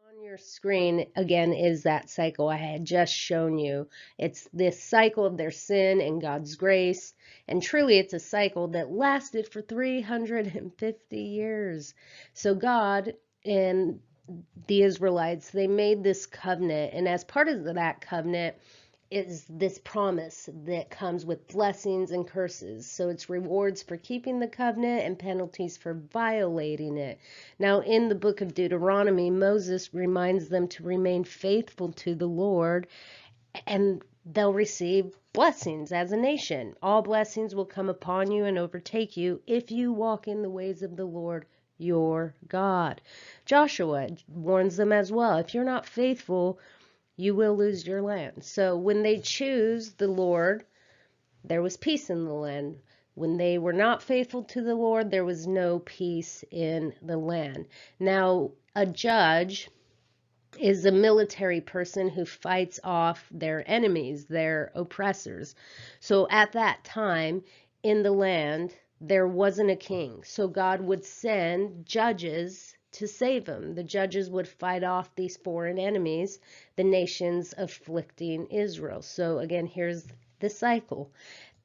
On your screen again is that cycle I had just shown you. It's this cycle of their sin and God's grace, and truly it's a cycle that lasted for 350 years. So God and the Israelites, they made this covenant, and as part of that covenant is this promise that comes with blessings and curses. So it's rewards for keeping the covenant and penalties for violating it. Now, in the book of Deuteronomy, Moses reminds them to remain faithful to the Lord, and they'll receive blessings as a nation. All blessings will come upon you and overtake you if you walk in the ways of the Lord your God. Joshua warns them as well. If you're not faithful, you will lose your land. So when they choose the Lord, there was peace in the land. When they were not faithful to the Lord, there was no peace in the land. Now, a judge is a military person who fights off their enemies, their oppressors. So at that time in the land, there wasn't a king. So God would send judges to save them. The judges would fight off these foreign enemies, the nations afflicting Israel. So again, here's the cycle.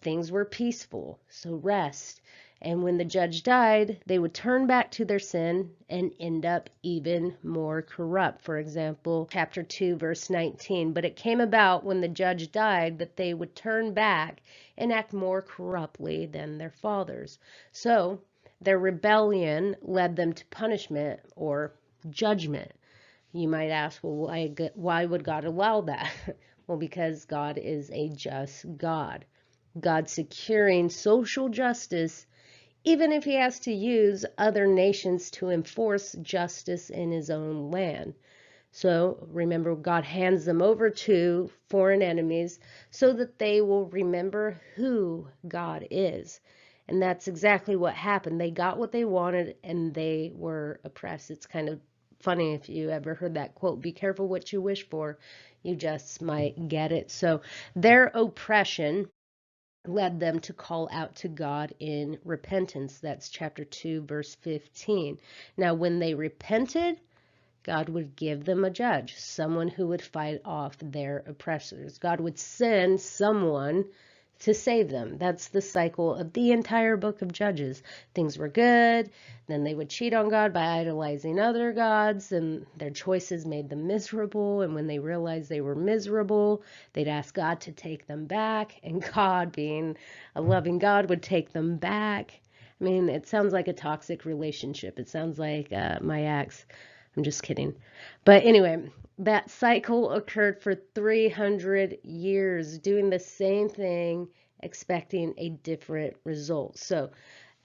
Things were peaceful, so rest. And when the judge died, they would turn back to their sin and end up even more corrupt. For example, chapter 2, verse 19. But it came about when the judge died that they would turn back and act more corruptly than their fathers. So their rebellion led them to punishment or judgment. You might ask, well, why would God allow that? Well, because God is a just God. God securing social justice, even if he has to use other nations to enforce justice in his own land. So remember, God hands them over to foreign enemies so that they will remember who God is. And that's exactly what happened. They got what they wanted and they were oppressed. It's kind of funny if you ever heard that quote, be careful what you wish for, you just might get it. So their oppression led them to call out to God in repentance. That's chapter 2, verse 15. Now, when they repented, God would give them a judge, someone who would fight off their oppressors. God would send someone to save them. That's the cycle of the entire book of Judges. Things were good, then they would cheat on God by idolizing other gods, and their choices made them miserable. And when they realized they were miserable, they'd ask God to take them back, and God, being a loving God, would take them back. I mean, it sounds like a toxic relationship. It sounds like my ex. I'm just kidding. But anyway, that cycle occurred for 300 years, doing the same thing, expecting a different result. So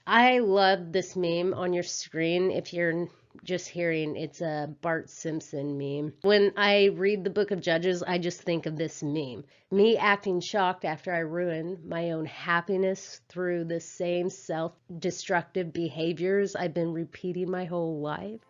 I love this meme on your screen. If you're just hearing, it's a Bart Simpson meme. When I read the book of Judges, I just think of this meme. Me acting shocked after I ruin my own happiness through the same self-destructive behaviors I've been repeating my whole life.